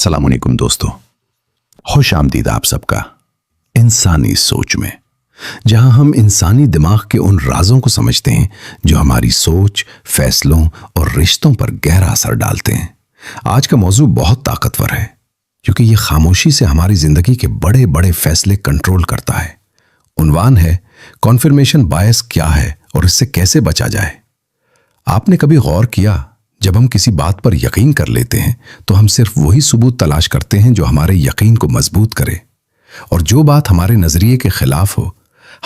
अस्सलाम वालेकुम दोस्तों, खुश आमदीद आप सबका इंसानी सोच में, जहां हम इंसानी दिमाग के उन राजों को समझते हैं जो हमारी सोच, फैसलों और रिश्तों पर गहरा असर डालते हैं। आज का मौजू बहुत ताकतवर है क्योंकि ये खामोशी से हमारी जिंदगी के बड़े बड़े फैसले कंट्रोल करता है। उन्वान है कॉन्फर्मेशन बायस क्या है और इससे कैसे बचा जाए। आपने कभी गौर किया, जब हम किसी बात पर यकीन कर लेते हैं तो हम सिर्फ वही सबूत तलाश करते हैं जो हमारे यकीन को मजबूत करे, और जो बात हमारे नजरिए के खिलाफ हो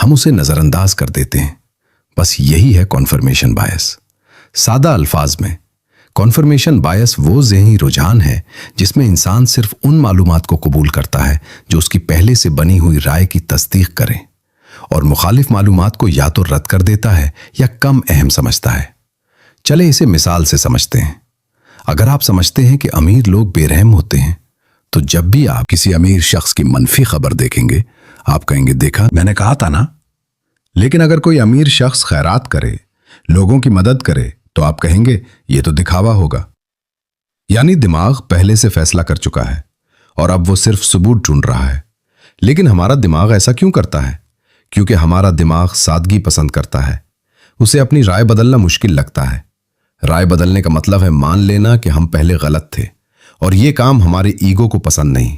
हम उसे नजरअंदाज कर देते हैं। बस यही है कॉन्फर्मेशन बायस। सादा अल्फाज में, कॉन्फर्मेशन बायस वो ज़हनी रुझान है जिसमें इंसान सिर्फ उन मालूमात को कबूल करता है जो उसकी पहले से बनी हुई राय की तस्दीक करें, और मुखालिफ मालूमात को या तो रद्द कर देता है या कम अहम समझता है। चले इसे मिसाल से समझते हैं। अगर आप समझते हैं कि अमीर लोग बेरहम होते हैं, तो जब भी आप किसी अमीर शख्स की मनफी खबर देखेंगे आप कहेंगे, देखा मैंने कहा था ना। लेकिन अगर कोई अमीर शख्स खैरात करे, लोगों की मदद करे, तो आप कहेंगे ये तो दिखावा होगा। यानी दिमाग पहले से फैसला कर चुका है और अब वो सिर्फ सबूत ढूंढ रहा है। लेकिन हमारा दिमाग ऐसा क्यों करता है? क्योंकि हमारा दिमाग सादगी पसंद करता है। उसे अपनी राय बदलना मुश्किल लगता है। राय बदलने का मतलब है मान लेना कि हम पहले गलत थे, और ये काम हमारे ईगो को पसंद नहीं।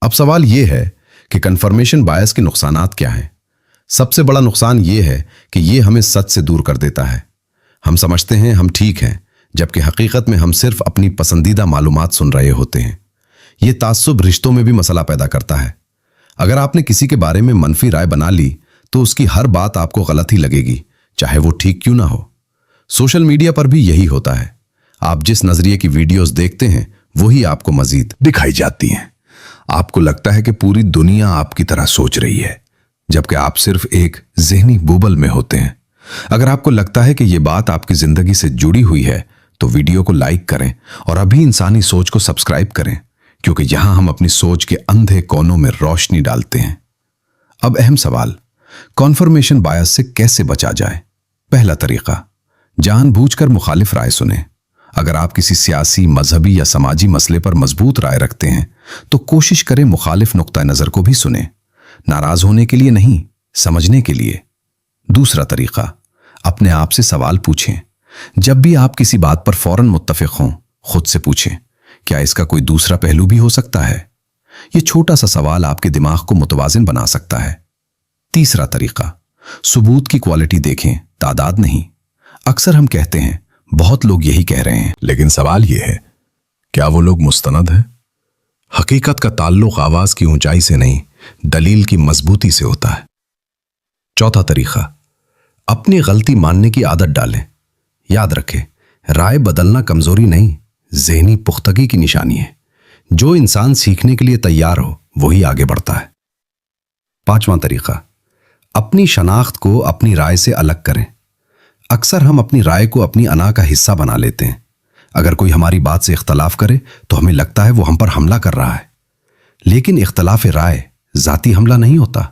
अब सवाल यह है कि कन्फर्मेशन बायस के नुकसानात क्या हैं। सबसे बड़ा नुकसान यह है कि यह हमें सच से दूर कर देता है। हम समझते हैं हम ठीक हैं, जबकि हकीकत में हम सिर्फ अपनी पसंदीदा मालूमात सुन रहे होते हैं। यह ताज्जुब रिश्तों में भी मसला पैदा करता है। अगर आपने किसी के बारे में मनफी राय बना ली तो उसकी हर बात आपको गलत ही लगेगी, चाहे वो ठीक क्यों ना हो। सोशल मीडिया पर भी यही होता है। आप जिस नजरिए की वीडियोस देखते हैं वही आपको मजीद दिखाई जाती हैं। आपको लगता है कि पूरी दुनिया आपकी तरह सोच रही है, जबकि आप सिर्फ एक ज़हनी बुबल में होते हैं। अगर आपको लगता है कि यह बात आपकी जिंदगी से जुड़ी हुई है तो वीडियो को लाइक करें और अभी इंसानी सोच को सब्सक्राइब करें, क्योंकि यहां हम अपनी सोच के अंधे कोनों में रोशनी डालते हैं। अब अहम सवाल, कॉन्फर्मेशन बायस से कैसे बचा जाए। पहला तरीका, जानबूझकर मुखालिफ राय सुने। अगर आप किसी सियासी, मजहबी या समाजी मसले पर मजबूत राय रखते हैं तो कोशिश करें मुखालिफ नुक्ता नजर को भी सुने, नाराज होने के लिए नहीं, समझने के लिए। दूसरा तरीका, अपने आप से सवाल पूछें। जब भी आप किसी बात पर फौरन मुत्तफिक हों, खुद से पूछें, क्या इसका कोई दूसरा पहलू भी हो सकता है। यह छोटा सा सवाल आपके दिमाग को मुतवाजिन बना सकता है। तीसरा तरीका, सबूत की क्वालिटी देखें, तादाद नहीं। अक्सर हम कहते हैं बहुत लोग यही कह रहे हैं, लेकिन सवाल यह है, क्या वो लोग मुस्तनद हैं? हकीकत का ताल्लुक आवाज की ऊंचाई से नहीं, दलील की मजबूती से होता है। चौथा तरीका, अपनी गलती मानने की आदत डालें। याद रखें, राय बदलना कमजोरी नहीं, ज़हनी पुख्तगी की निशानी है। जो इंसान सीखने के लिए तैयार हो वही आगे बढ़ता है। पांचवा तरीका, अपनी शनाख्त को अपनी राय से अलग करें। अक्सर हम अपनी राय को अपनी अना का हिस्सा बना लेते हैं। अगर कोई हमारी बात से इख्तलाफ करे तो हमें लगता है वो हम पर हमला कर रहा है, लेकिन इख्तलाफ राय जाती हमला नहीं होता।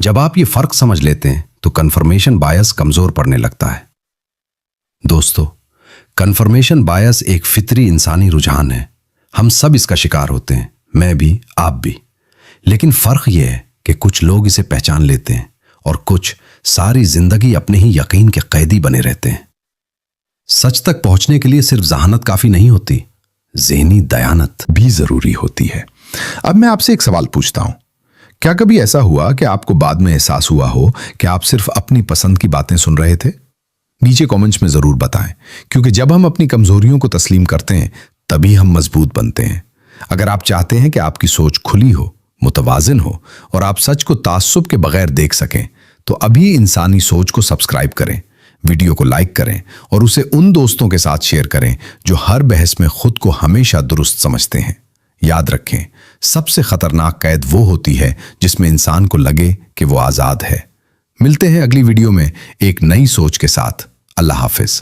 जब आप ये फर्क समझ लेते हैं तो कन्फर्मेशन बायस कमजोर पड़ने लगता है। दोस्तों, कन्फर्मेशन बायस एक फितरी इंसानी रुझान है। हम सब इसका शिकार होते हैं, मैं भी, आप भी। लेकिन फर्क यह है कि कुछ लोग इसे पहचान लेते हैं और कुछ सारी जिंदगी अपने ही यकीन के कैदी बने रहते हैं। सच तक पहुंचने के लिए सिर्फ जहानत काफी नहीं होती, ज़हनी दयानत भी जरूरी होती है। अब मैं आपसे एक सवाल पूछता हूं, क्या कभी ऐसा हुआ कि आपको बाद में एहसास हुआ हो कि आप सिर्फ अपनी पसंद की बातें सुन रहे थे? नीचे कमेंट्स में जरूर बताएं, क्योंकि जब हम अपनी कमजोरियों को तस्लीम करते हैं तभी हम मजबूत बनते हैं। अगर आप चाहते हैं कि आपकी सोच खुली हो, मुतवाजिन हो और आप सच को ताज्जुब के बगैर देख सकें, तो अभी इंसानी सोच को सब्सक्राइब करें, वीडियो को लाइक करें और उसे उन दोस्तों के साथ शेयर करें जो हर बहस में खुद को हमेशा दुरुस्त समझते हैं। याद रखें, सबसे खतरनाक कैद वो होती है जिसमें इंसान को लगे कि वो आजाद है। मिलते हैं अगली वीडियो में एक नई सोच के साथ। अल्लाह हाफिज।